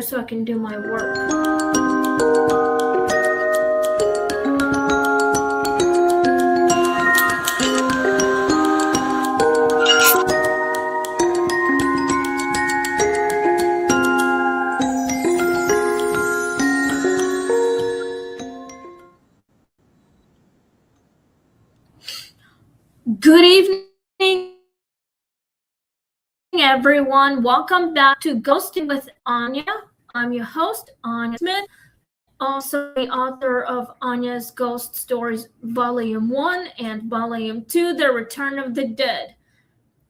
so I can do my work. Good evening, everyone. Welcome back to Ghosting with Anya. I'm your host, Anya Smith, also the author of Anya's Ghost Stories Volume 1 and Volume 2, The Return of the Dead.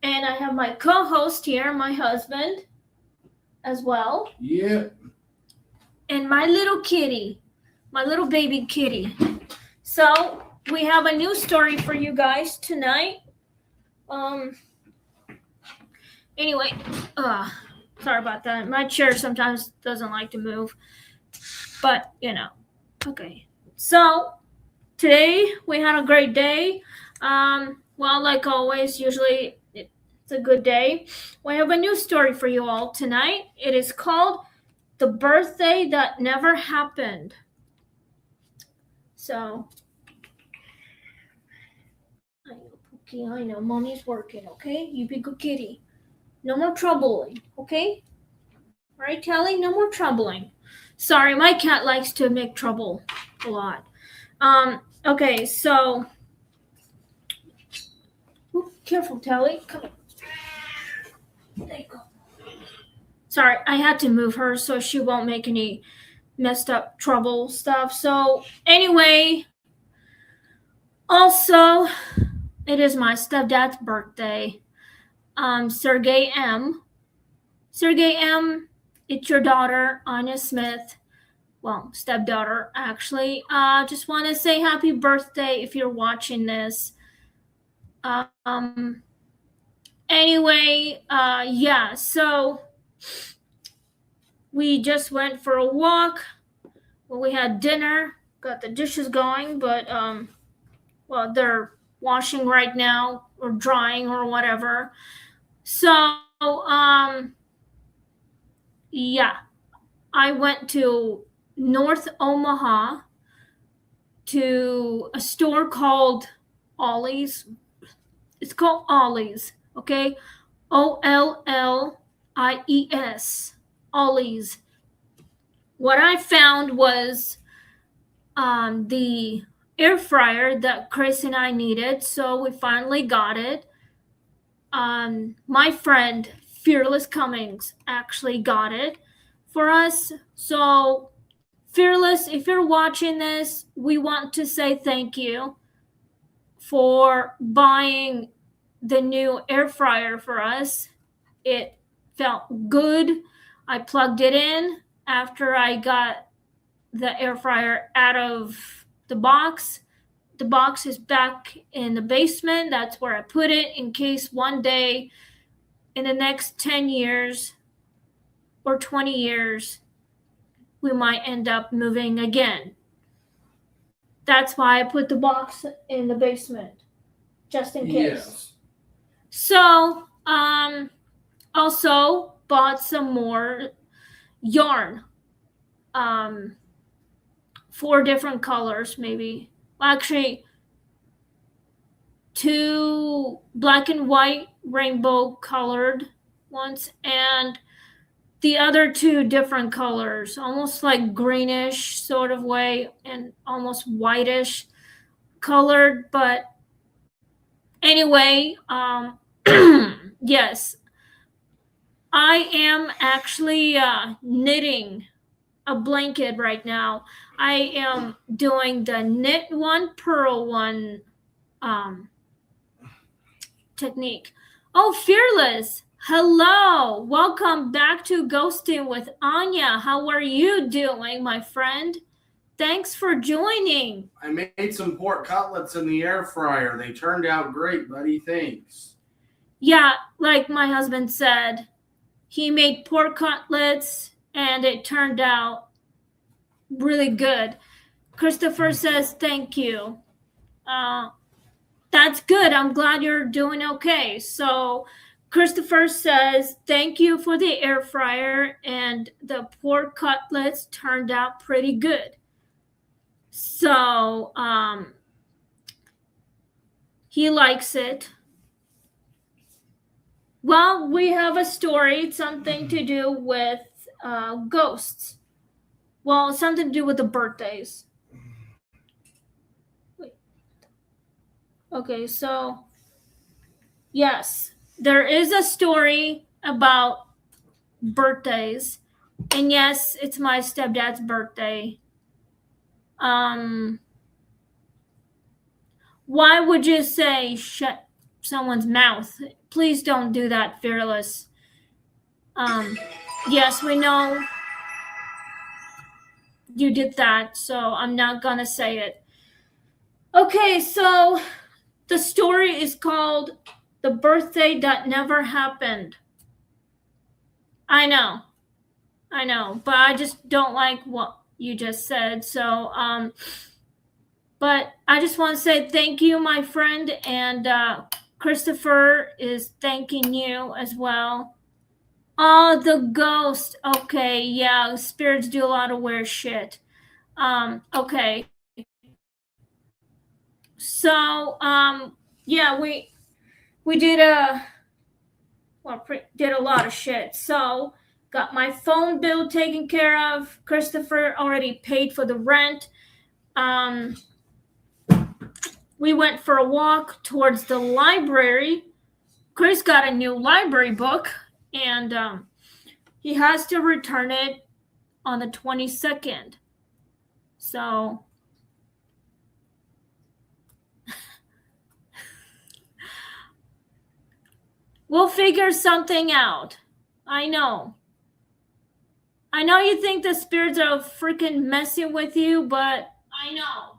And I have my co-host here, my husband, as well. Yeah. And my little kitty, my little baby kitty. So we have a new story for you guys tonight. Anyway, sorry about that. My chair sometimes doesn't like to move, but okay. So today we had a great day. Well, like always, usually it's a good day. We have a new story for you all tonight. It is called The Birthday That Never Happened. So, I know, Pookie, I know, mommy's working, okay? You be good kitty. No more troubling, okay? All right, Kelly? No more troubling. Sorry, my cat likes to make trouble a lot. Okay, so... Ooh, careful, Kelly. Come on. There you go. Sorry, I had to move her so she won't make any messed up trouble stuff. So, anyway... Also, it is my stepdad's birthday. Sergey M. Sergey M., it's your daughter, Anya Smith. Well, stepdaughter, actually. Just want to say happy birthday if you're watching this. Anyway, yeah, so we just went for a walk. Well, we had dinner, got the dishes going, but, well, they're washing right now or drying or whatever. So, yeah, I went to North Omaha to a store called Ollie's. It's called Ollie's, okay? Ollies. Ollie's. What I found was the air fryer that Chris and I needed, so we finally got it. My friend Fearless Cummings actually got it for us. So Fearless, if you're watching this, we want to say thank you for buying the new air fryer for us. It felt good. I plugged it in after I got the air fryer out of the box. The box is back in the basement. That's where I put it in case one day in the next 10 years or 20 years, we might end up moving again. That's why I put the box in the basement, just in case. Yes. So, also bought some more yarn. 4 different colors, maybe. Actually, 2 black and white rainbow colored ones, and the other 2 different colors, almost like greenish sort of way and almost whitish colored. But anyway, yes, I am actually knitting a blanket right now. I am doing the knit one, purl one technique. Oh, Fearless. Hello. Welcome back to Ghosting with Anya. How are you doing, my friend? Thanks for joining. I made some pork cutlets in the air fryer. They turned out great, buddy. Thanks. Yeah, like my husband said, he made pork cutlets and it turned out really good. Christopher says thank you. That's good. I'm glad you're doing okay. So Christopher says, thank you for the air fryer, and the pork cutlets turned out pretty good. So, he likes it. Well, we have a story, something to do with ghosts. Well, something to do with the birthdays. Wait. Okay, so yes, there is a story about birthdays. And yes, it's my stepdad's birthday. Why would you say shut someone's mouth? Please don't do that, Fearless. Yes, we know you did that, so I'm not gonna say it. Okay, so the story is called The Birthday That Never Happened. I know, but I just don't like what you just said. So, but I just want to say thank you, my friend, and Christopher is thanking you as well. Oh, the ghost. Okay, yeah, spirits do a lot of weird shit. Okay. So, yeah, we did did a lot of shit. So, got my phone bill taken care of. Christopher already paid for the rent. We went for a walk towards the library. Chris got a new library book, and he has to return it on the 22nd. So, we'll figure something out. I know you think the spirits are freaking messing with you, but I know.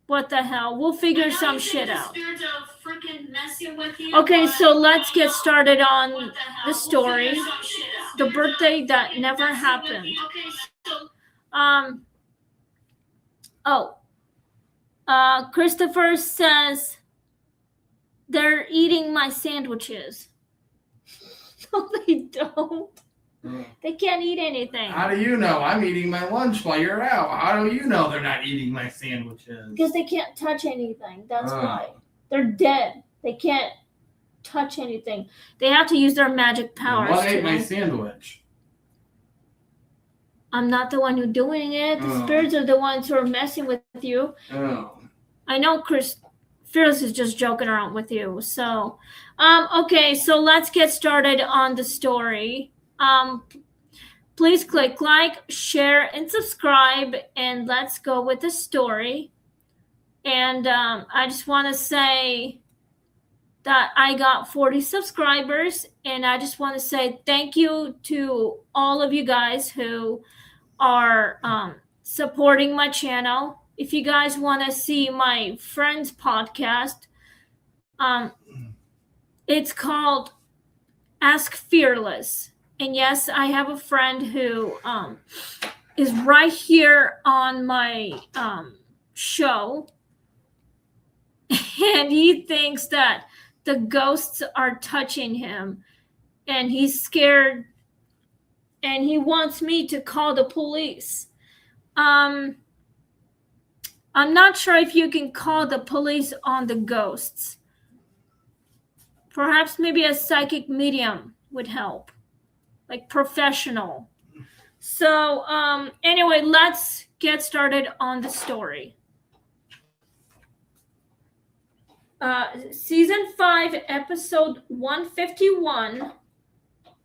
What the hell? We'll figure some shit out. Okay, so let's get started on the story. The birthday that never happened. Christopher says they're eating my sandwiches. No, they don't. They can't eat anything. How do you know? I'm eating my lunch while you're out. How do you know they're not eating my sandwiches? Because they can't touch anything. That's why. They're dead. They can't touch anything. They have to use their magic powers. What ate my sandwich? I'm not the one who's doing it. The spirits are the ones who are messing with you. Oh. I know Fearless is just joking around with you. So, okay, so let's get started on the story. Please click like, share, and subscribe, and let's go with the story. And I just want to say that I got 40 subscribers, and I just want to say thank you to all of you guys who are supporting my channel. If you guys want to see my friend's podcast, it's called Ask Fearless. And yes, I have a friend who is right here on my show. And he thinks that the ghosts are touching him. And he's scared. And he wants me to call the police. I'm not sure if you can call the police on the ghosts. Perhaps maybe a psychic medium would help. Like professional. So anyway, let's get started on the story. Season 5, episode 151,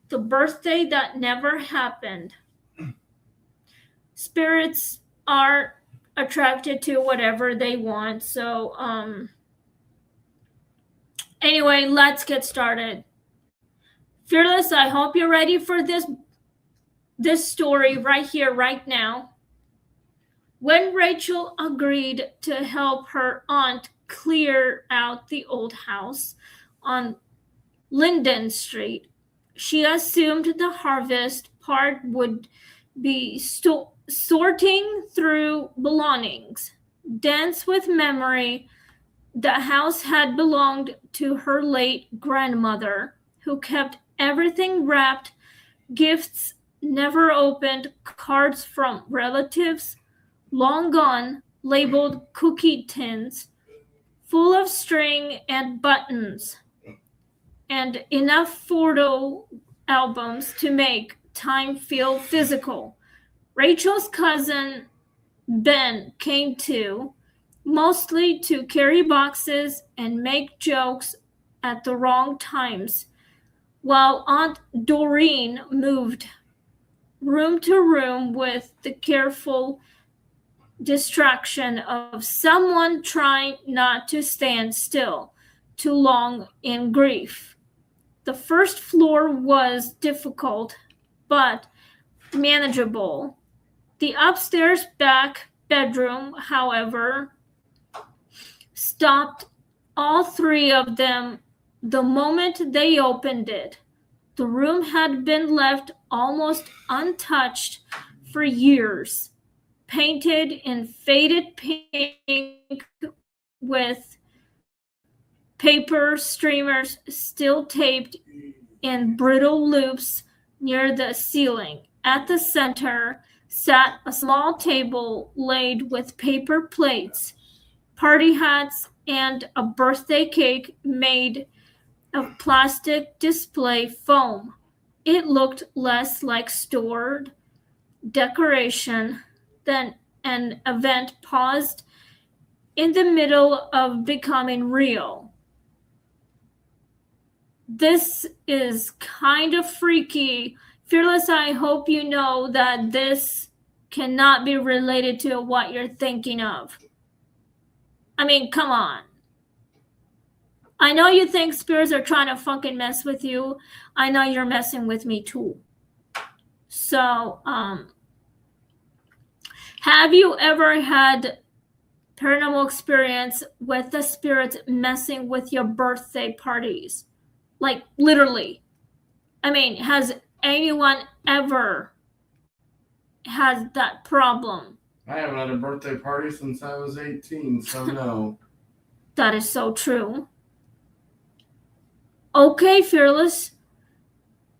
The Birthday That Never Happened. Spirits are attracted to whatever they want. So anyway, let's get started. Fearless, I hope you're ready for this story right here, right now. When Rachel agreed to help her aunt clear out the old house on Linden Street, she assumed the harvest part would be sorting through belongings. Dense with memory, the house had belonged to her late grandmother, who kept everything wrapped, gifts never opened, cards from relatives long gone, labeled cookie tins, full of string and buttons, and enough photo albums to make time feel physical. Rachel's cousin Ben came too, mostly to carry boxes and make jokes at the wrong times, while Aunt Doreen moved room to room with the careful distraction of someone trying not to stand still too long in grief. The first floor was difficult, but manageable. The upstairs back bedroom, however, stopped all three of them the moment they opened it. The room had been left almost untouched for years, painted in faded pink with paper streamers still taped in brittle loops near the ceiling. At the center sat a small table laid with paper plates, party hats, and a birthday cake made of plastic display foam. It looked less like stored decoration than an event paused in the middle of becoming real. This is kind of freaky. Fearless, I hope you know that this cannot be related to what you're thinking of. I mean, come on. I know you think spirits are trying to fucking mess with you. I know you're messing with me too. So, have you ever had paranormal experience with the spirits messing with your birthday parties? Like, literally. I mean, has anyone ever had that problem? I haven't had a birthday party since I was 18, so no. That is so true. Okay, Fearless.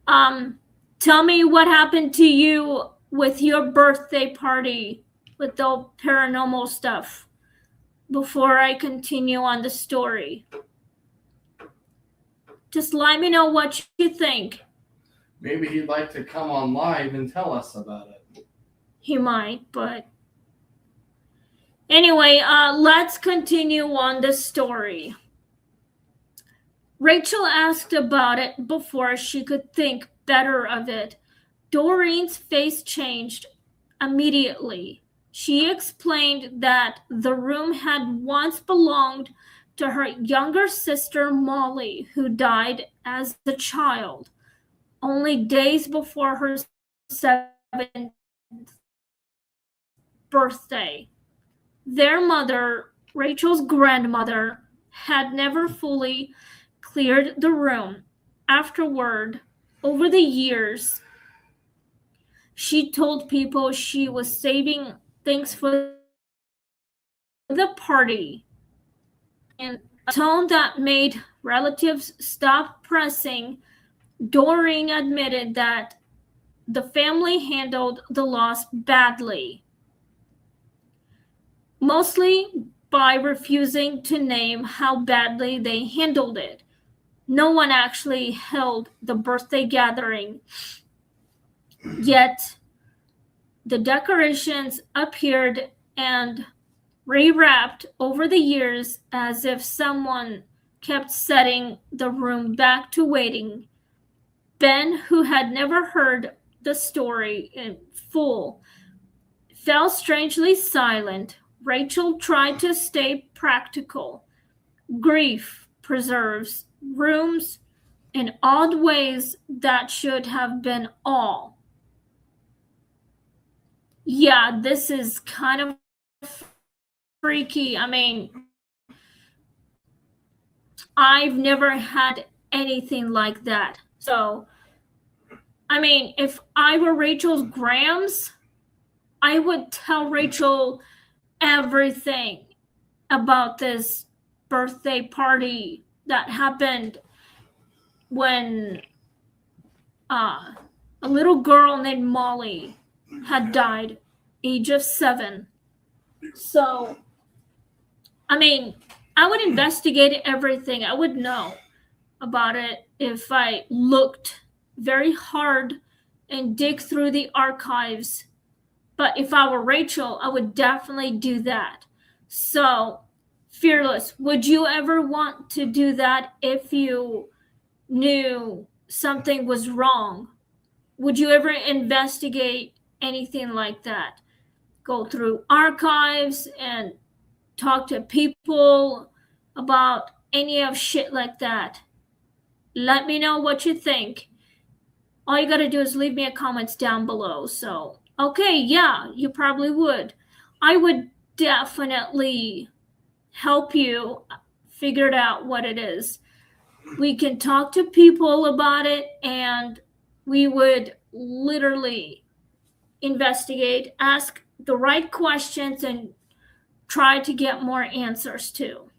Tell me what happened to you with your birthday party with the paranormal stuff before I continue on the story. Just let me know what you think. Maybe he'd like to come on live and tell us about it. He might, but anyway, let's continue on the story. Rachel asked about it before she could think better of it. Doreen's face changed immediately. She explained that the room had once belonged to her younger sister Molly, who died as a child, only days before her 7th birthday. Their mother, Rachel's grandmother, had never fully cleared the room. Afterward, over the years, she told people she was saving things for the party in a tone that made relatives stop pressing. Doreen admitted that the family handled the loss badly, mostly by refusing to name how badly they handled it. No one actually held the birthday gathering, yet the decorations appeared and rewrapped over the years as if someone kept setting the room back to waiting. Ben, who had never heard the story in full, fell strangely silent. Rachel tried to stay practical. Grief preserves rooms in odd ways that should have been all. Yeah, this is kind of freaky. I mean, I've never had anything like that. So, I mean, if I were Rachel's Grams, I would tell Rachel everything about this birthday party that happened when a little girl named Molly had died, age of 7. So, I mean, I would investigate everything. I would know about it if I looked very hard and dig through the archives. But if I were Rachel, I would definitely do that. So, Fearless, would you ever want to do that if you knew something was wrong? Would you ever investigate anything like that? Go through archives and talk to people about any of shit like that? Let me know what you think. All you gotta do is leave me a comments down below. So, okay, yeah, you probably would. I would definitely help you figure out what it is. We can talk to people about it, and we would literally investigate, ask the right questions, and try to get more answers too.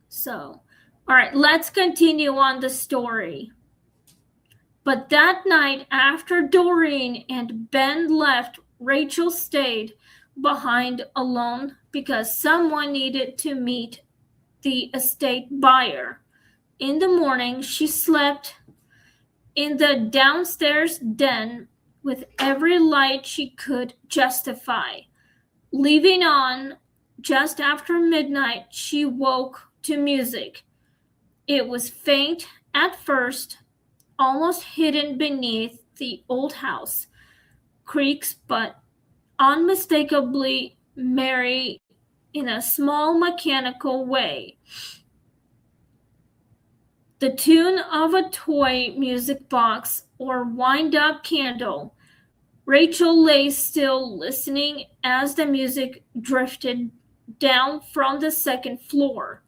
So, all right, let's continue on the story. But that night, after Doreen and Ben left, Rachel stayed behind alone because someone needed to meet the estate buyer. In the morning, she slept in the downstairs den with every light she could justify. Leaving on just after midnight, she woke to music. It was faint at first, almost hidden beneath the old house. Creaks, but unmistakably merry in a small mechanical way. The tune of a toy music box or wind-up candle. Rachel lay still, listening as the music drifted down from the second floor.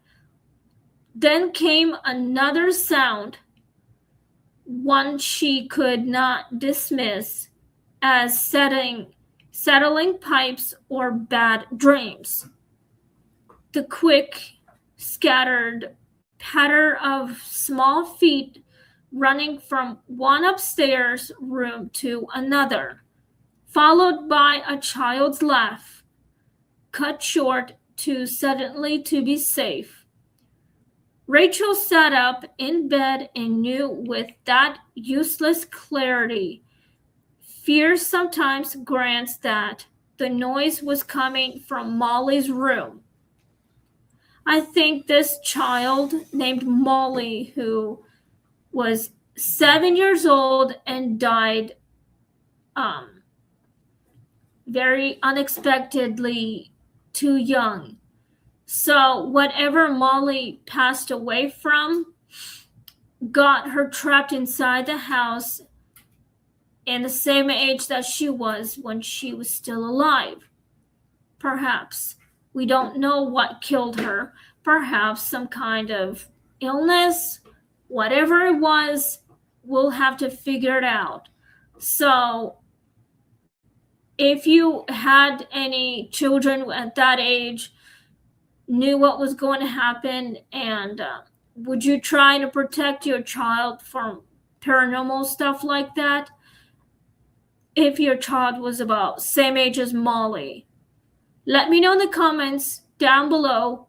Then came another sound, one she could not dismiss as settling pipes or bad dreams. The quick, scattered patter of small feet running from one upstairs room to another, followed by a child's laugh, cut short too suddenly to be safe. Rachel sat up in bed and knew with that useless clarity fear sometimes grants that the noise was coming from Molly's room. I think this child named Molly, who was 7 years old and died very unexpectedly too young. So whatever Molly passed away from got her trapped inside the house in the same age that she was when she was still alive. Perhaps. We don't know what killed her. Perhaps some kind of illness. Whatever it was, we'll have to figure it out. So, if you had any children at that age, knew what was going to happen, and would you try to protect your child from paranormal stuff like that? If your child was about same age as Molly, let me know in the comments down below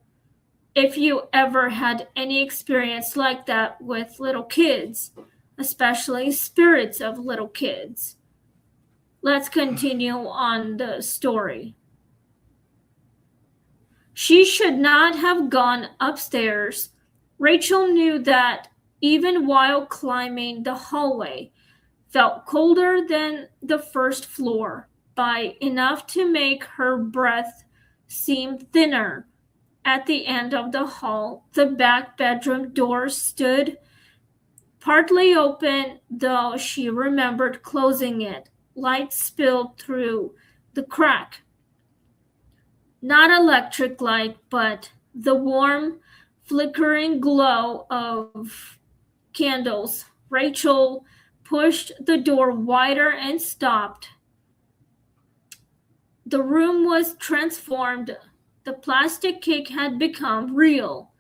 if you ever had any experience like that with little kids, especially spirits of little kids. Let's continue on the story. She should not have gone upstairs. Rachel knew that even while climbing the hallway, felt colder than the first floor by enough to make her breath seem thinner. At the end of the hall, the back bedroom door stood partly open, though she remembered closing it. Light spilled through the crack. Not electric light, but the warm, flickering glow of candles. Rachel pushed the door wider and stopped. The room was transformed. The plastic cake had become real.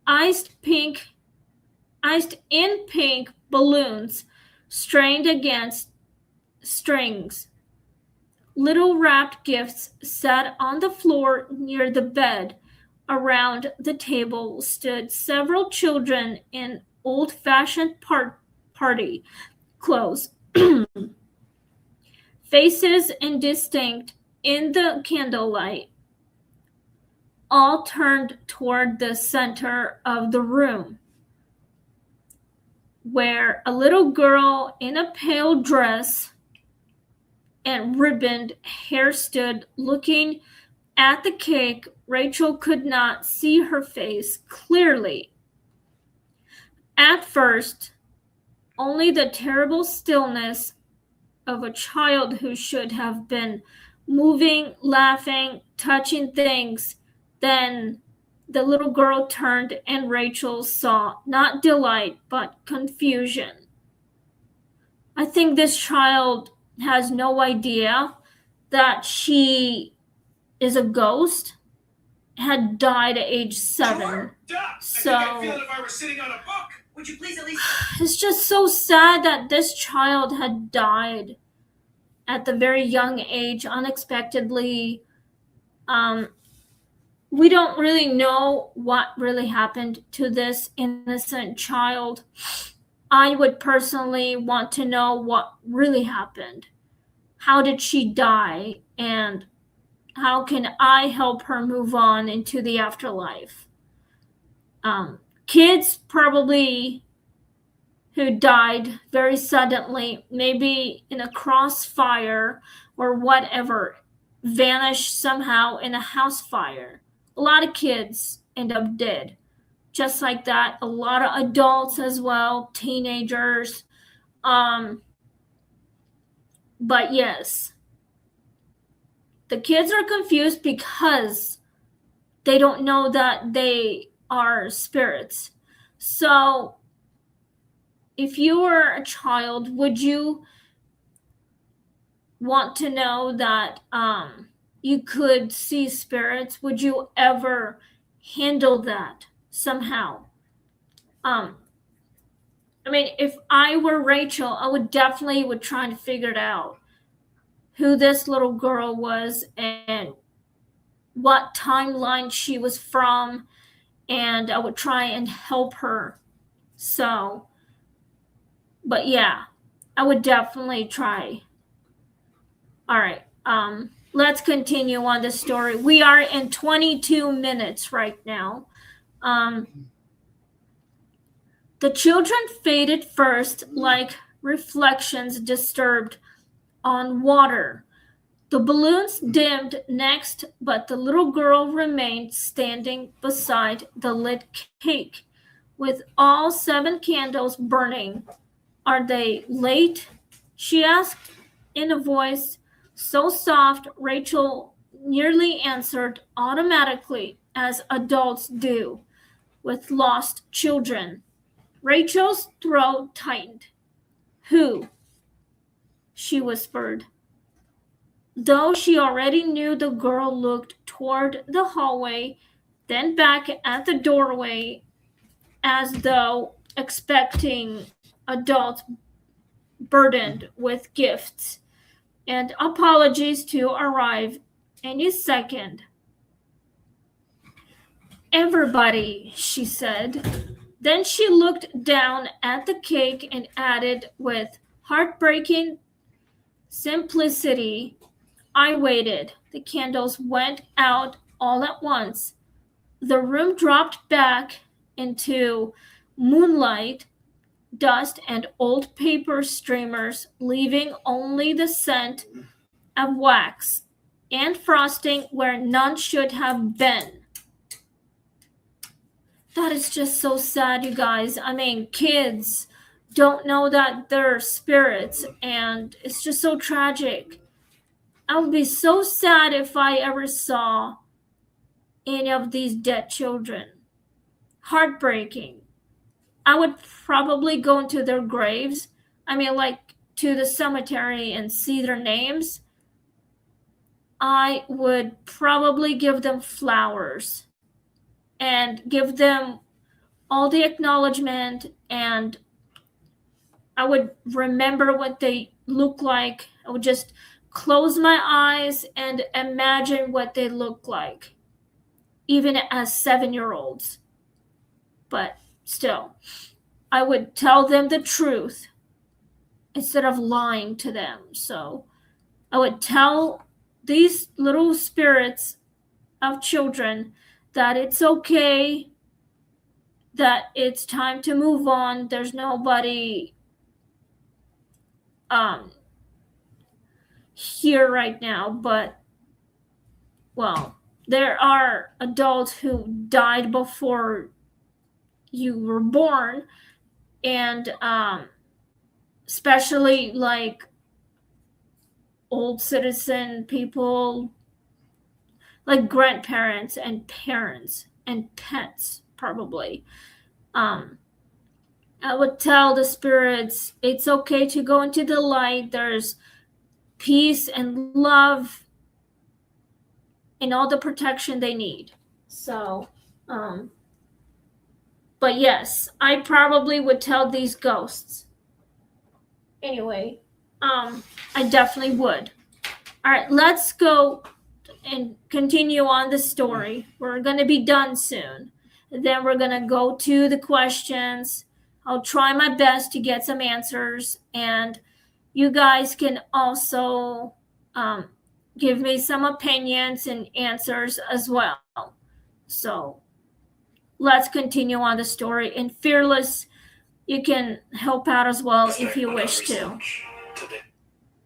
Iced pink iced in pink balloons strained against strings. Little wrapped gifts sat on the floor near the bed. Around the table stood several children in old-fashioned party clothes, faces indistinct in the candlelight, all turned toward the center of the room, where a little girl in a pale dress and ribboned hair stood looking at the cake. Rachel could not see her face clearly. At first, only the terrible stillness of a child who should have been moving, laughing, touching things. Then the little girl turned and Rachel saw not delight but confusion. I think this child has no idea that she is a ghost, had died at age 7. Sure. So I think I'd feel it if I were sitting on a book. Would you please at least... It's just so sad that this child had died at the very young age, unexpectedly. We don't really know what really happened to this innocent child. I would personally want to know what really happened. How did she die? And how can I help her move on into the afterlife? Kids probably who died very suddenly, maybe in a crossfire or whatever, vanished somehow in a house fire. A lot of kids end up dead. Just like that, a lot of adults as well, teenagers. But yes, the kids are confused because they don't know that they are spirits. So if you were a child, would you want to know that you could see spirits? Would you ever handle that somehow? I mean, if I were Rachel, I would definitely try to figure it out who this little girl was and what timeline she was from, and I would try and help her. So, but yeah, I would definitely try. All right, let's continue on the story. We are in 22 minutes right now. The children faded first like reflections disturbed on water. The balloons dimmed next, but the little girl remained standing beside the lit cake, with all 7 candles burning. Are they late? She asked in a voice so soft Rachel nearly answered automatically, as adults do with lost children. Rachel's throat tightened. Who? She whispered. Though she already knew, the girl looked toward the hallway, then back at the doorway, as though expecting adults burdened with gifts and apologies to arrive any second. Everybody, she said. Then she looked down at the cake and added with heartbreaking simplicity, I waited. The candles went out all at once. The room dropped back into moonlight, dust, and old paper streamers, leaving only the scent of wax and frosting where none should have been. That is just so sad, you guys. I mean, kids don't know that they're spirits, and it's just so tragic. I would be so sad if I ever saw any of these dead children. Heartbreaking. I would probably go into their graves. I mean, like to the cemetery and see their names. I would probably give them flowers and give them all the acknowledgement, and I would remember what they look like. I would just close my eyes and imagine what they look like, even as 7-year-olds. But still, I would tell them the truth instead of lying to them. So I would tell these little spirits of children that it's okay, that it's time to move on. There's nobody here right now, but, well, there are adults who died before you were born, and especially like old citizen people, like grandparents and parents and pets, probably. I would tell the spirits it's okay to go into the light. There's peace and love and all the protection they need. So, but yes, I probably would tell these ghosts. Anyway, I definitely would. All right, let's go and continue on the story. We're going to be done soon. Then we're going to go to the questions. I'll try my best to get some answers, and you guys can also give me some opinions and answers as well. So let's continue on the story. And Fearless, you can help out as well if you wish to.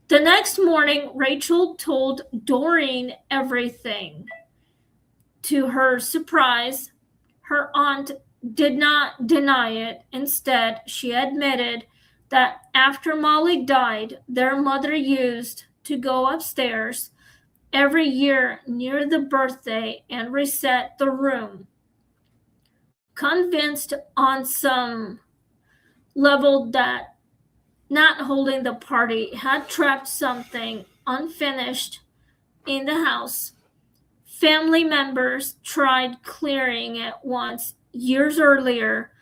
The next morning, Rachel told Doreen everything. To her surprise, her aunt did not deny it. Instead, she admitted that after Molly died, their mother used to go upstairs every year near the birthday and reset the room. Convinced on some level that not holding the party had trapped something unfinished in the house, family members tried clearing it once years earlier,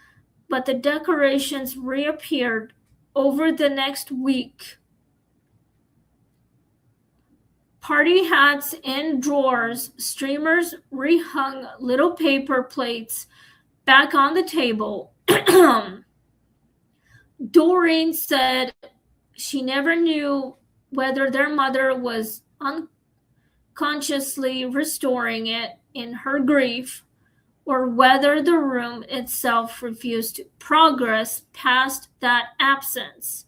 but the decorations reappeared over the next week. Party hats in drawers, streamers rehung, little paper plates back on the table. Doreen said she never knew whether their mother was unconsciously restoring it in her grief, or whether the room itself refused to progress past that absence.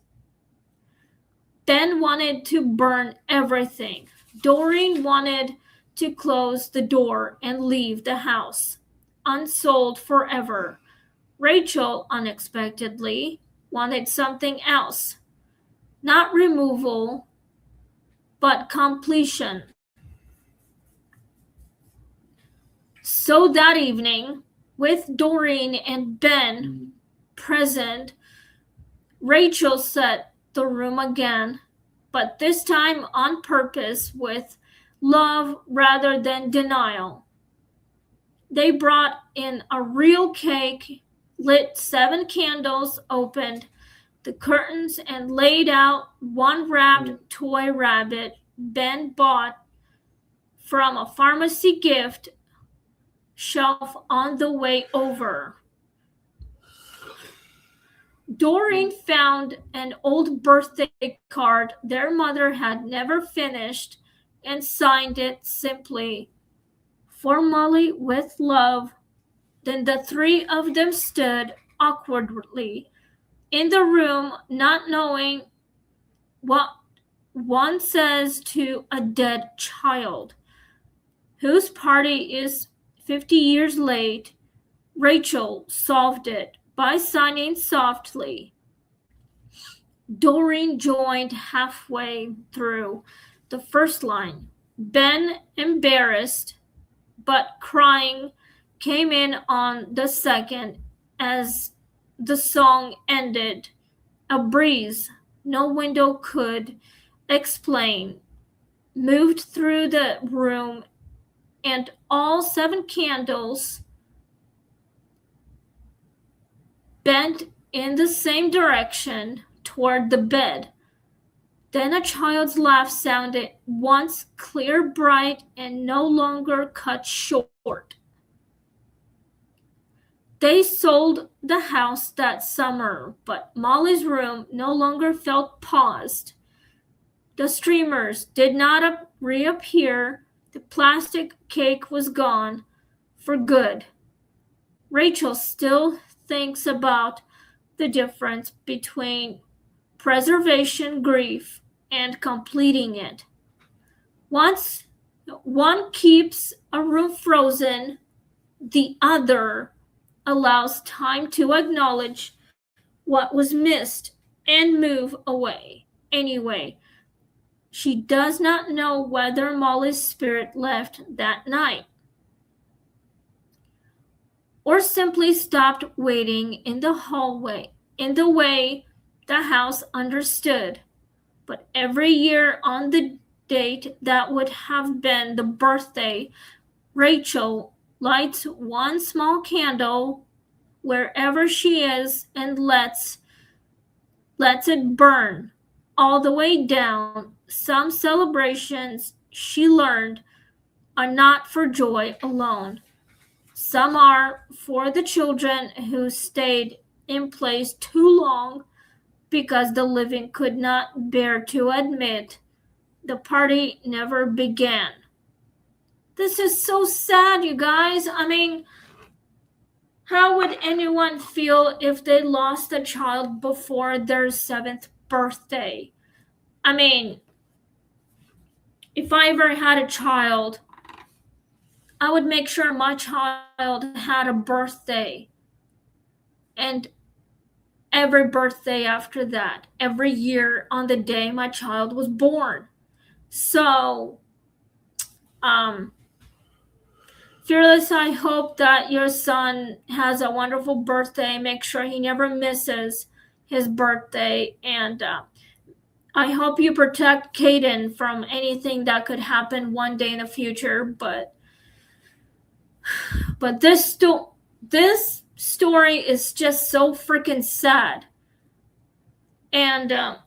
Ben wanted to burn everything. Doreen wanted to close the door and leave the house, unsold forever. Rachel, unexpectedly, wanted something else. Not removal, but completion. So that evening, with Doreen and Ben present, Rachel set the room again, but this time on purpose, with love rather than denial. They brought in a real cake, lit 7 candles, opened the curtains, and laid out one wrapped toy rabbit Ben bought from a pharmacy gift shelf on the way over. Doreen found an old birthday card their mother had never finished and signed it simply, "For Molly with love." Then the 3 of them stood awkwardly in the room, not knowing what one says to a dead child whose party is 50 years late. Rachel solved it by signing softly. Doreen joined halfway through the first line. Ben, embarrassed but crying, came in on the second. As the song ended, a breeze no window could explain moved through the room, and all 7 candles bent in the same direction toward the bed. Then a child's laugh sounded, once clear, bright, and no longer cut short. They sold the house that summer, but Molly's room no longer felt paused. The streamers did not reappear. The plastic cake was gone for good. Rachel still thinks about the difference between preservation grief and completing it. Once one keeps a room frozen, the other allows time to acknowledge what was missed and move away. Anyway, she does not know whether Molly's spirit left that night or simply stopped waiting in the hallway in the way the house understood. But every year on the date that would have been the birthday, Rachel lights one small candle wherever she is and lets it burn all the way down. Some celebrations, she learned, are not for joy alone. Some are for the children who stayed in place too long because the living could not bear to admit the party never began. This is so sad, you guys. I mean, how would anyone feel if they lost a child before their 7th birthday? I mean, if I ever had a child, I would make sure my child had a birthday. And every birthday after that, every year on the day my child was born. So, Fearless, I hope that your son has a wonderful birthday. Make sure he never misses his birthday. And I hope you protect Caden from anything that could happen one day in the future. But this story is just so freaking sad. And a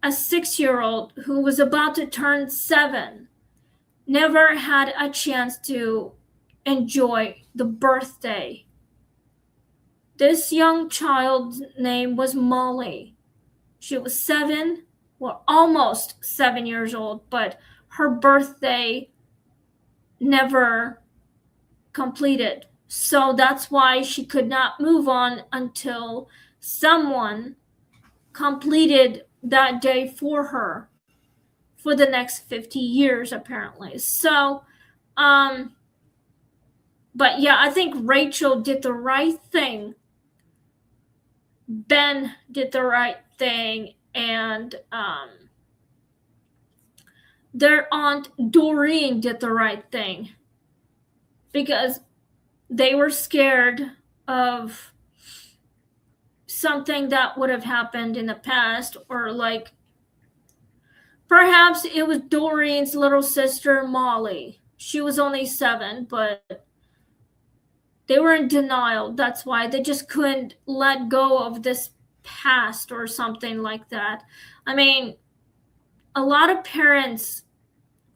6-year-old who was about to turn 7 never had a chance to enjoy the birthday. This young child's name was Molly. She was 7, well, almost 7 years old, but her birthday never completed. So that's why she could not move on until someone completed that day for her for the next 50 years, apparently. So, but yeah, I think Rachel did the right thing. Ben did the right thing, and their aunt Doreen did the right thing because they were scared of something that would have happened in the past, or like perhaps it was Doreen's little sister Molly. She was only 7, but they were in denial. That's why they just couldn't let go of this past or something like that. I mean, a lot of parents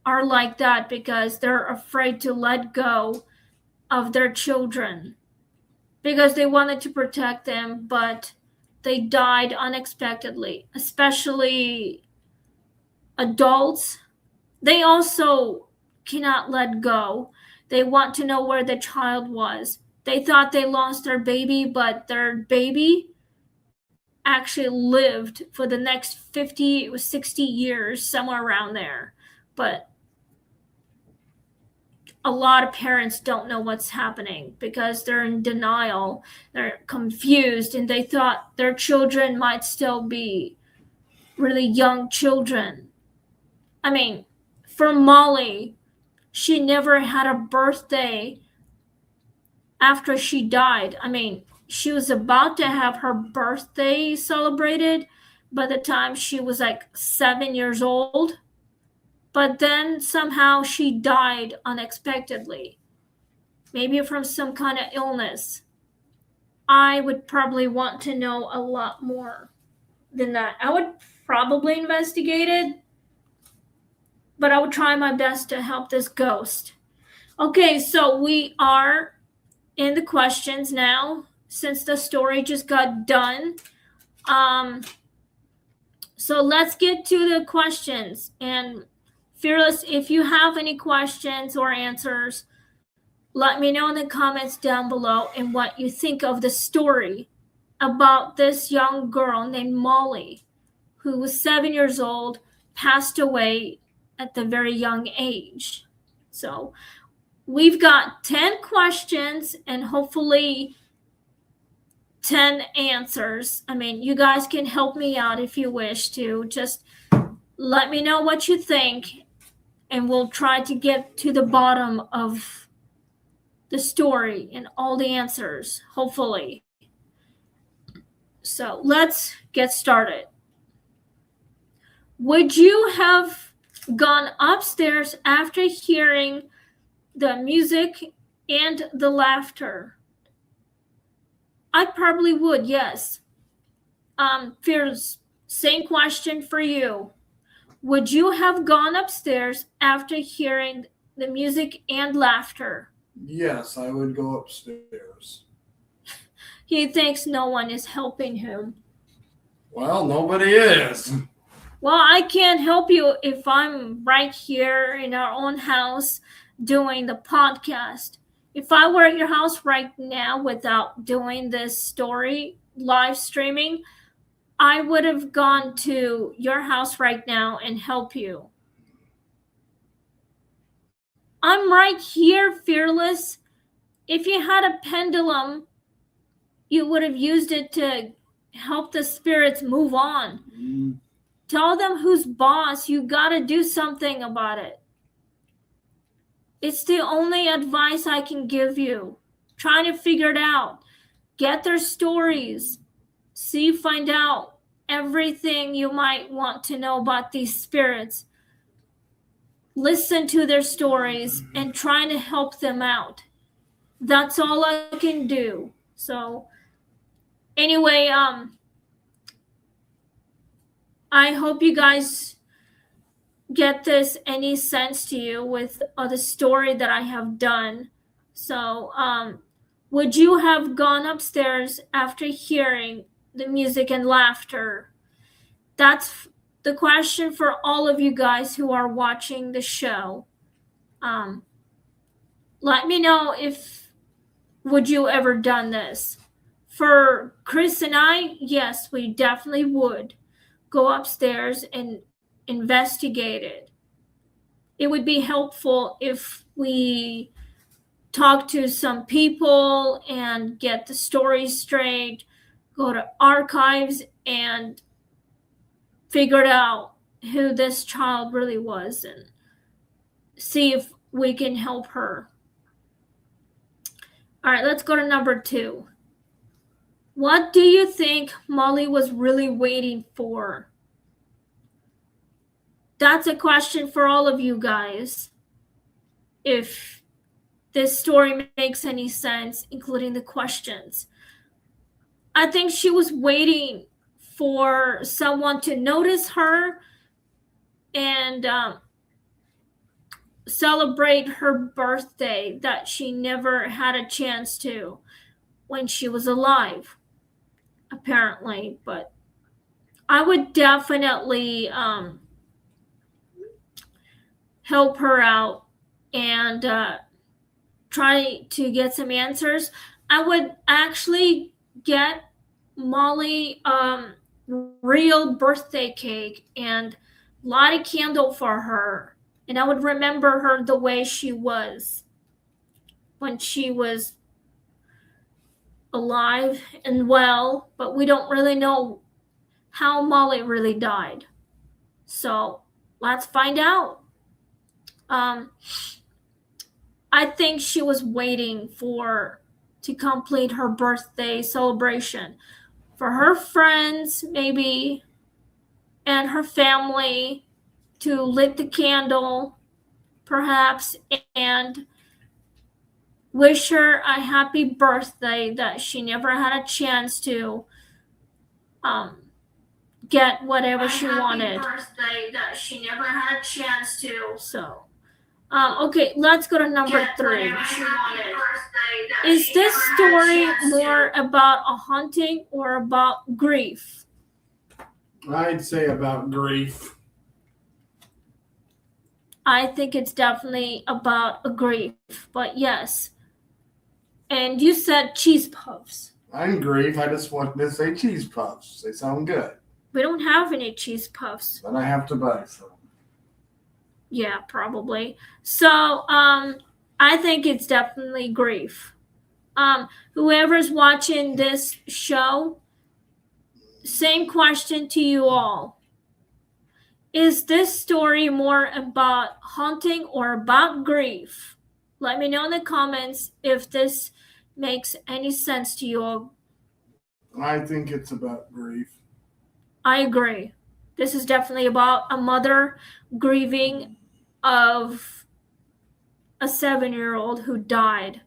are like that because they're afraid to let go of their children because they wanted to protect them, but they died unexpectedly. Especially adults, they also cannot let go. They want to know where the child was. They thought they lost their baby, but their baby actually lived for the next 50 or 60 years, somewhere around there. But a lot of parents don't know what's happening because they're in denial, they're confused, and they thought their children might still be really young children. I mean, for Molly, she never had a birthday after she died. I mean, she was about to have her birthday celebrated by the time she was like 7 years old. But then somehow she died unexpectedly. Maybe from some kind of illness. I would probably want to know a lot more than that. I would probably investigate it, but I would try my best to help this ghost. Okay, so we are in the questions now since the story just got done. So let's get to the questions. And Fearless, if you have any questions or answers, let me know in the comments down below and what you think of the story about this young girl named Molly, who was 7 years old, passed away at the very young age. So we've got 10 questions and hopefully 10 answers. I mean, you guys can help me out if you wish to. Just let me know what you think, and we'll try to get to the bottom of the story and all the answers, hopefully. So let's get started. Would you have gone upstairs after hearing the music and the laughter? I probably would, yes. Fears, same question for you. Would you have gone upstairs after hearing the music and laughter? Yes, I would go upstairs. He thinks no one is helping him. Well, nobody is. Well, I can't help you if I'm right here in our own house doing the podcast. If I were at your house right now without doing this story live streaming, I would have gone to your house right now and help you. I'm right here, Fearless. If you had a pendulum, you would have used it to help the spirits move on. Tell them who's boss. You gotta do something about it. It's the only advice I can give you. Try to figure it out. Get their stories. Find out everything you might want to know about these spirits. Listen to their stories and try to help them out. That's all I can do. So anyway, I hope you guys get this any sense to you with the story that I have done. So would you have gone upstairs after hearing the music and laughter? That's the question for all of you guys who are watching the show. Let me know if would you ever done this. For Chris and I, yes, we definitely would go upstairs and investigate it. It would be helpful if we talk to some people and get the story straight, go to archives and figure out who this child really was and see if we can help her. All right, let's go to number 2. What do you think Molly was really waiting for? That's a question for all of you guys. If this story makes any sense, including the questions. I think she was waiting for someone to notice her and celebrate her birthday that she never had a chance to when she was alive, apparently. But I would definitely help her out and try to get some answers. I would actually get Molly real birthday cake and light a candle for her, and I would remember her the way she was when she was alive and well, but we don't really know how Molly really died. So let's find out. I think she was waiting to complete her birthday celebration for her friends, maybe, and her family to lit the candle, perhaps, and wish her a happy birthday that she never had a chance to get whatever she wanted. Birthday that she never had a chance to. So, okay, let's go to number 3. Is this story more about a haunting or about grief? I'd say about grief. I think it's definitely about a grief, but yes. And you said cheese puffs. I'm grief. I just wanted to say cheese puffs. They sound good. We don't have any cheese puffs. Then I have to buy some. Yeah, probably. So, I think it's definitely grief. Whoever's watching this show, same question to you all. Is this story more about haunting or about grief? Let me know in the comments if this makes any sense to you all. I think it's about grief. I agree. This is definitely about a mother grieving of a 7-year-old who died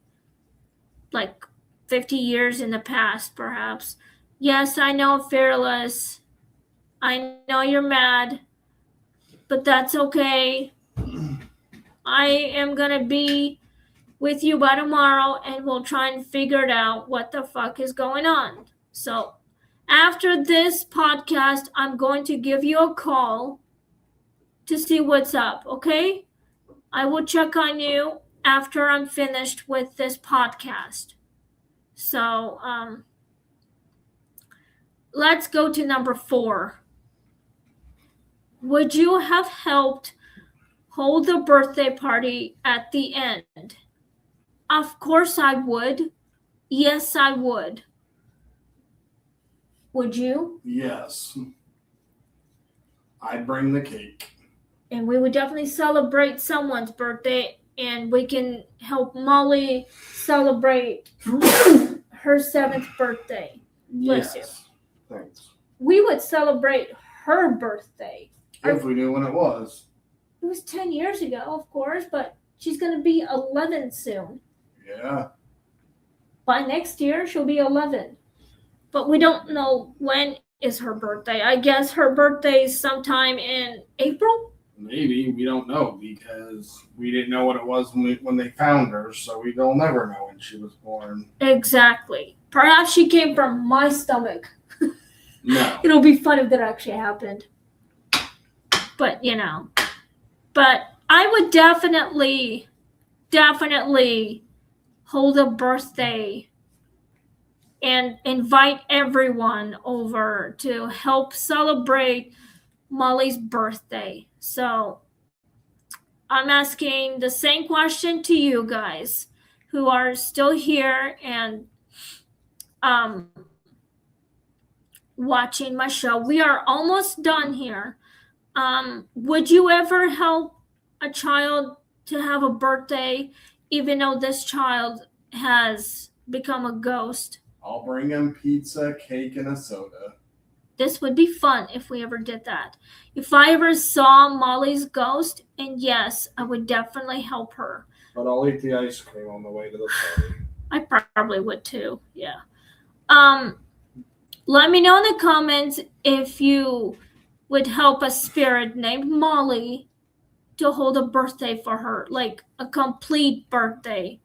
like 50 years in the past, perhaps. Yes, I know, Fearless. I know you're mad, but that's okay. I am gonna be with you by tomorrow and we'll try and figure it out what the fuck is going on. So after this podcast, I'm going to give you a call to see what's up, okay? I will check on you after I'm finished with this podcast. So, let's go to number 4. Would you have helped hold the birthday party at the end? Of course I would. Yes, I would. Would you? Yes. I'd bring the cake. And we would definitely celebrate someone's birthday, and we can help Molly celebrate her 7th birthday. Bless you. Thanks. We would celebrate her birthday. If we knew when it was. It was 10 years ago, of course, but she's going to be 11 soon. Yeah. By next year, she'll be 11. But we don't know when is her birthday. I guess her birthday is sometime in April? Maybe. We don't know because we didn't know what it was when they found her, so we'll never know when she was born. Exactly. Perhaps she came from my stomach. No. It'll be fun if that actually happened. But, But I would definitely hold a birthday and invite everyone over to help celebrate Molly's birthday. So I'm asking the same question to you guys who are still here and watching my show. We are almost done here. Would you ever help a child to have a birthday even though this child has become a ghost? I'll bring him pizza, cake, and a soda. This would be fun if we ever did that. If I ever saw Molly's ghost, and yes, I would definitely help her. But I'll eat the ice cream on the way to the party. I probably would too, yeah. Let me know in the comments if you would help a spirit named Molly to hold a birthday for her, like a complete birthday.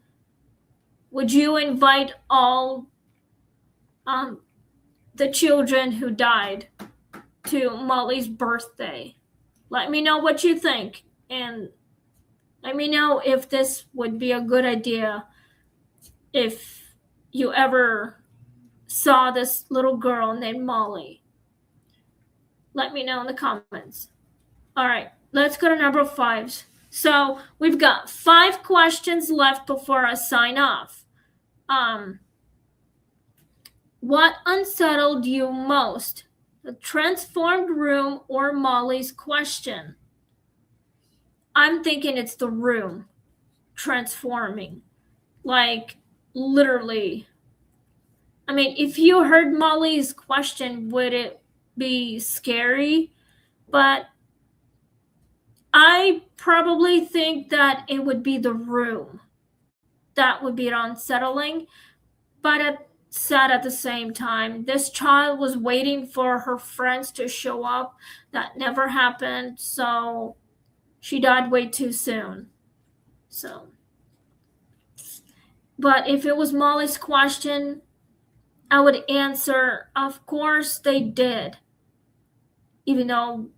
Would you invite all the children who died to Molly's birthday? Let me know what you think, and let me know if this would be a good idea if you ever saw this little girl named Molly. Let me know in the comments. All right, let's go to number 5. So we've got 5 questions left before I sign off. What unsettled you most? The transformed room or Molly's question? I'm thinking it's the room transforming. Like, literally. I mean, if you heard Molly's question, would it be scary? But I probably think that it would be the room. that would be unsettling, but sad at the same time. This child was waiting for her friends to show up. That never happened, so she died way too soon. So, but if it was Molly's question, I would answer, of course they did, even though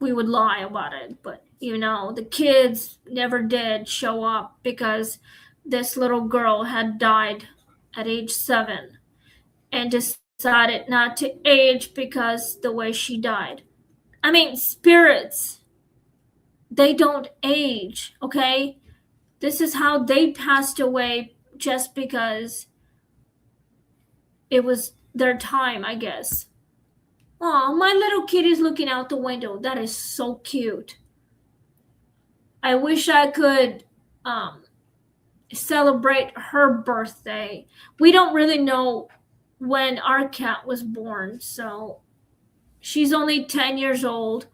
we would lie about it. But the kids never did show up because this little girl had died at age 7 and decided not to age because the way she died. I mean, spirits, they don't age, okay? This is how they passed away, just because it was their time, I guess. Oh, my little kitty's looking out the window. That is so cute. I wish I could celebrate her birthday. We don't really know when our cat was born, so she's only 10 years old,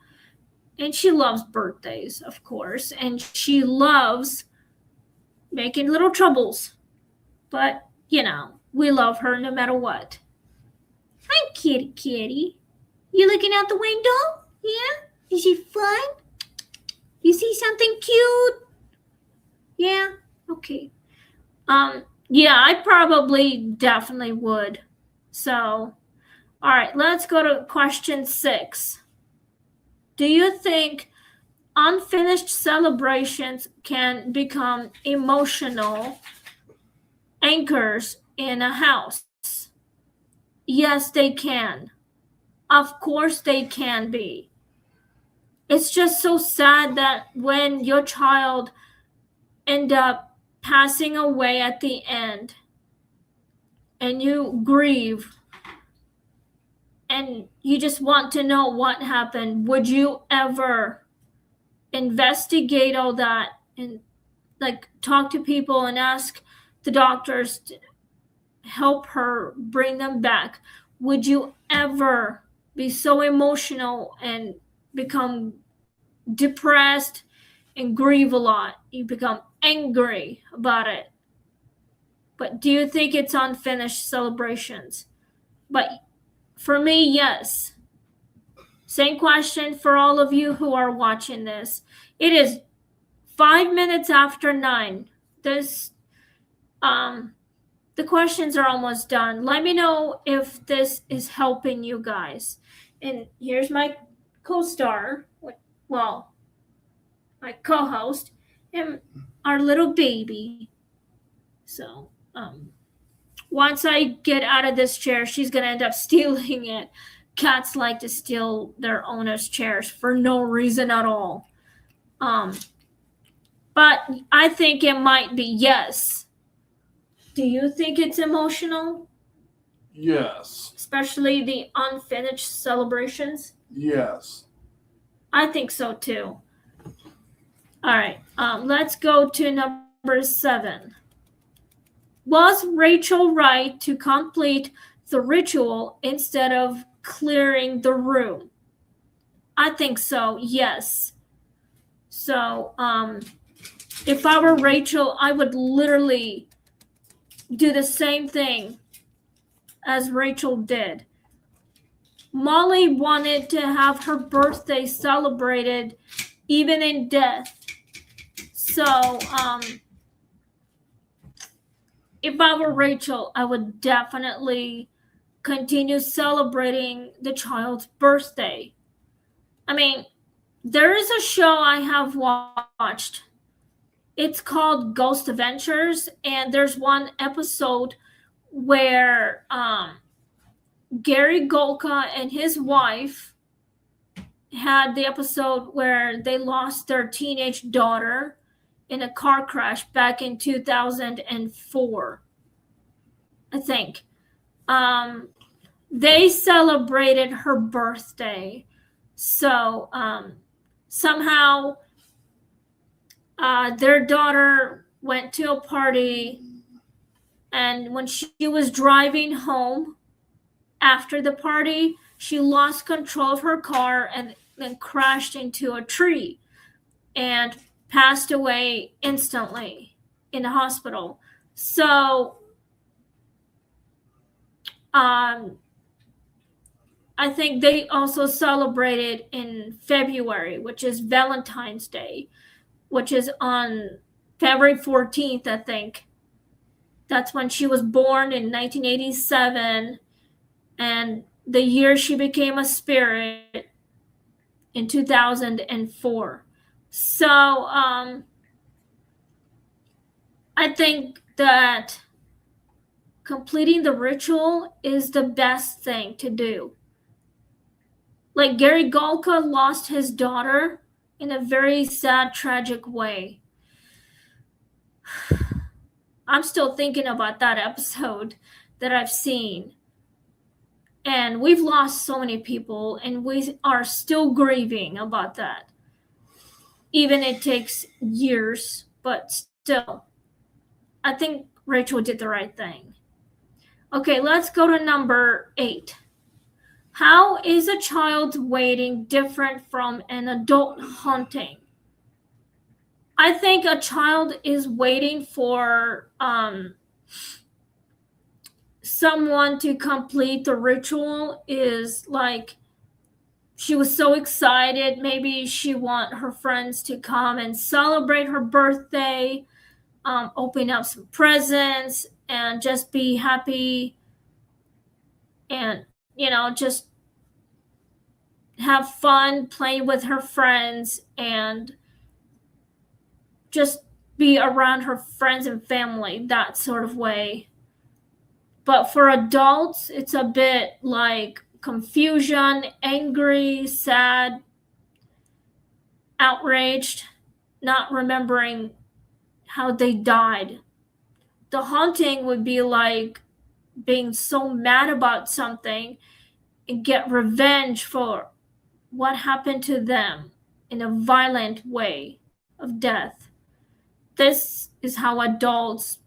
and she loves birthdays, of course, and she loves making little troubles. But, we love her no matter what. Hi, kitty. You looking out the window? Yeah? Is it fun? You see something cute? Yeah? Okay. Yeah, I probably definitely would. So, all right, let's go to question 6. Do you think unfinished celebrations can become emotional anchors in a house? Yes, they can. Of course they can be. It's just so sad that when your child end up passing away at the end and you grieve and you just want to know what happened, would you ever investigate all that and talk to people and ask the doctors to help her bring them back? Would you ever be so emotional and become depressed and grieve a lot? You become angry about it. But do you think it's unfinished celebrations? But for me, yes. Same question for all of you who are watching this. It is 5 minutes after 9. The questions are almost done. Let me know if this is helping you guys. And here's my co-star, well, my co-host, and our little baby. So, once I get out of this chair, she's gonna end up stealing it. Cats like to steal their owners' chairs for no reason at all. But I think it might be yes. Do you think it's emotional? Yes. Especially the unfinished celebrations? Yes. I think so too. All right, let's go to number 7. Was Rachel right to complete the ritual instead of clearing the room? I think so, yes. So, if I were Rachel, I would literally do the same thing as Rachel did. Molly wanted to have her birthday celebrated even in death. So, if I were Rachel, I would definitely continue celebrating the child's birthday. I mean, there is a show I have watched. It's called Ghost Adventures, and there's one episode where Gary Golka and his wife had the episode where they lost their teenage daughter in a car crash back in 2004, I think. They celebrated her birthday. So somehow their daughter went to a party, and when she was driving home after the party, she lost control of her car and then crashed into a tree and passed away instantly. in the hospital. So I think they also celebrated in February, which is Valentine's Day, which is on February 14th, I think. That's when she was born in 1987, and the year she became a spirit in 2004. So I think that completing the ritual is the best thing to do. Like Gary Golka lost his daughter in a very sad, tragic way. I'm still thinking about that episode that I've seen. And we've lost so many people, and we are still grieving about that. Even it takes years, but still. I think Rachel did the right thing. Okay, let's go to number 8. How is a child's waiting different from an adult haunting? I think a child is waiting for someone to complete the ritual. Is like she was so excited. Maybe she want her friends to come and celebrate her birthday, open up some presents, and just be happy, and just have fun playing with her friends and just be around her friends and family, that sort of way. But for adults, it's a bit like confusion, angry, sad, outraged, not remembering how they died. The haunting would be like being so mad about something and get revenge for what happened to them in a violent way of death. This is how adults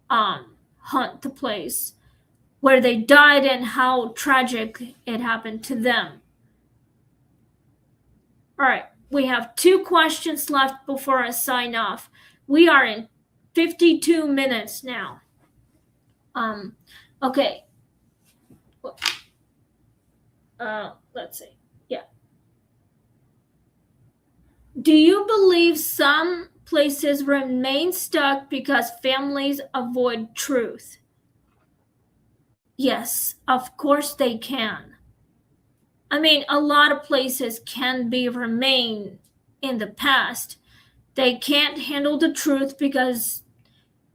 haunt the place where they died and how tragic it happened to them. All right, we have 2 questions left before I sign off. We are in 52 minutes now. Okay. Let's see. Yeah. Do you believe some places remain stuck because families avoid truth? Yes, of course they can. I mean, a lot of places can remain in the past. They can't handle the truth because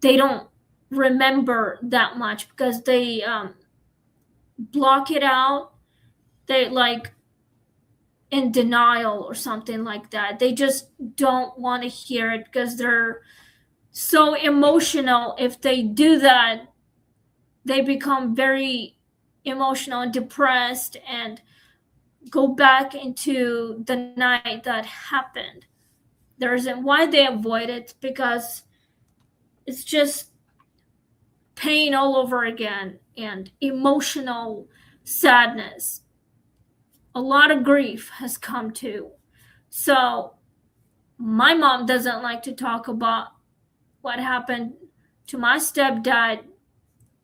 they don't remember that much, because they block it out. They like in denial or something like that. They just don't want to hear it because they're so emotional. If they do that, they become very emotional and depressed and go back into the night that happened. The reason why they avoid it, because it's just pain all over again and emotional sadness. A lot of grief has come too. So my mom doesn't like to talk about what happened to my stepdad,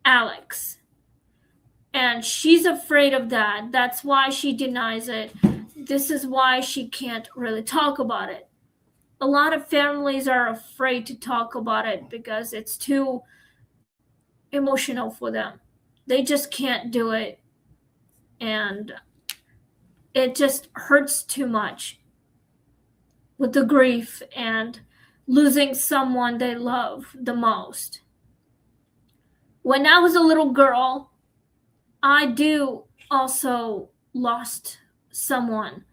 Alex. And she's afraid of that. That's why she denies it. This is why she can't really talk about it. A lot of families are afraid to talk about it because it's too emotional for them. They just can't do it. And it just hurts too much with the grief and losing someone they love the most. When I was a little girl, I do also lost someone.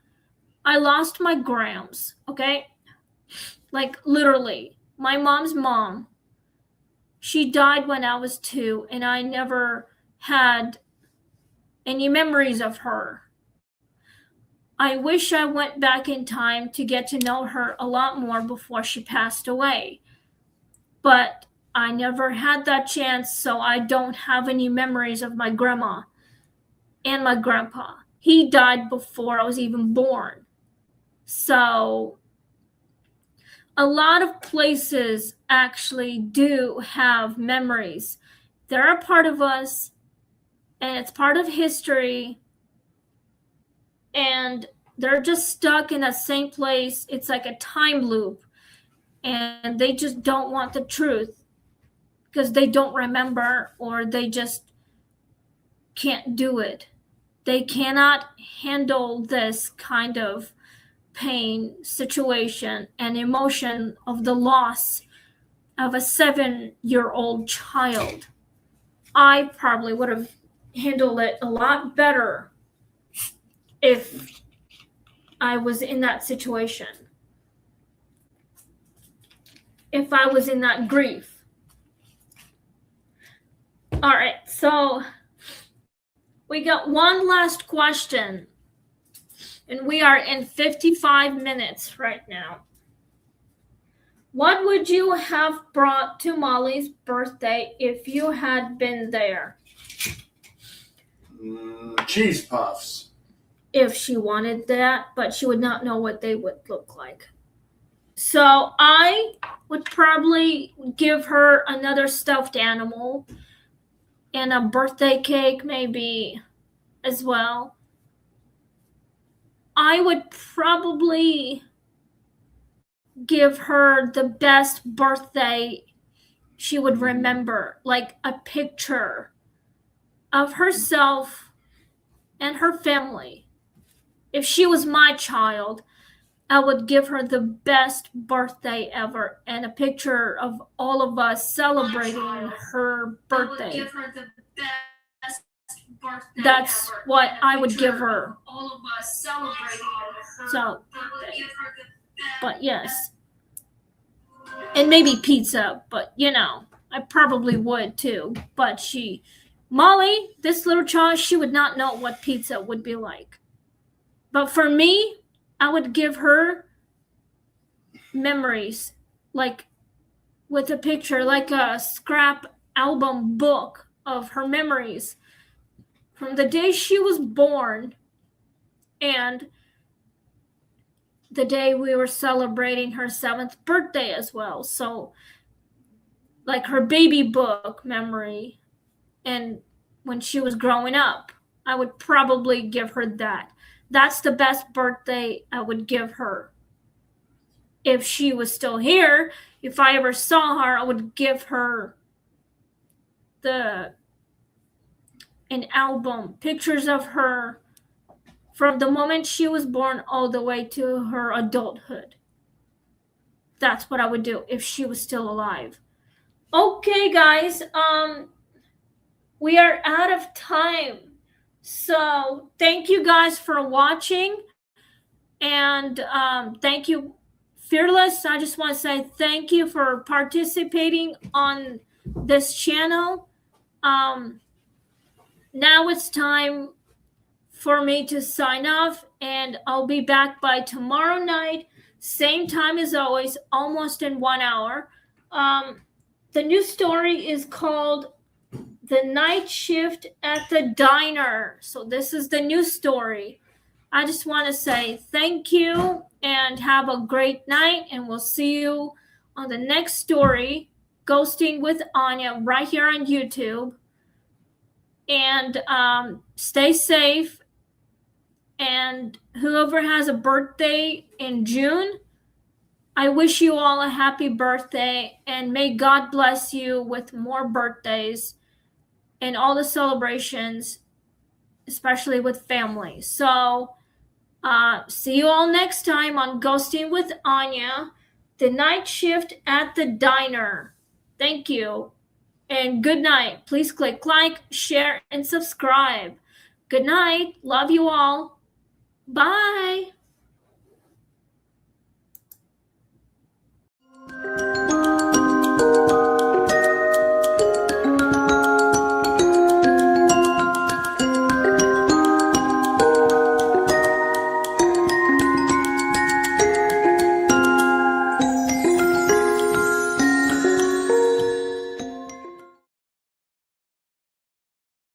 I lost my grams, okay? Like literally, my mom's mom. She died when I was 2, and I never had any memories of her. I wish I went back in time to get to know her a lot more before she passed away. But I never had that chance, so I don't have any memories of my grandma and my grandpa. He died before I was even born. So a lot of places actually do have memories. They're a part of us, and it's part of history, and they're just stuck in that same place. It's like a time loop, and they just don't want the truth because they don't remember, or they just can't do it. They cannot handle this kind of pain, situation, and emotion of the loss of a 7-year-old child. I probably would have handled it a lot better if I was in that situation, if I was in that grief. All right, so we got one last question, and we are in 55 minutes right now. What would you have brought to Molly's birthday if you had been there? Cheese puffs. If she wanted that, but she would not know what they would look like. So I would probably give her another stuffed animal and a birthday cake maybe as well. I would probably give her the best birthday she would remember, like a picture of herself and her family. If she was my child, I would give her the best birthday ever and a picture of all of us celebrating her birthday. I would give her the best birthday That's ever, what I would give her. All of us celebrating her birthday. But yes. And maybe pizza, but I probably would too. But Molly, this little child, she would not know what pizza would be like. But for me, I would give her memories, like with a picture, like a scrap album book of her memories from the day she was born and the day we were celebrating her 7th birthday as well. So, like her baby book memory and when she was growing up, I would probably give her that. That's the best birthday I would give her. If she was still here, if I ever saw her, I would give her an album, pictures of her from the moment she was born all the way to her adulthood. That's what I would do if she was still alive. Okay, guys, we are out of time. So thank you guys for watching. And thank you, Fearless. I just want to say thank you for participating on this channel. Now it's time for me to sign off, and I'll be back by tomorrow night, same time as always, almost in 1 hour. The new story is called The Night Shift at the Diner. So this is the new story. I just want to say thank you and have a great night, and we'll see you on the next story, Ghosting with Anya, right here on YouTube. And stay safe. And whoever has a birthday in June, I wish you all a happy birthday, and may God bless you with more birthdays and all the celebrations, especially with family. So see you all next time on Ghosting with Anya, The Night Shift at the Diner. Thank you and good night. Please click like, share, and subscribe. Good night. Love you all. Bye.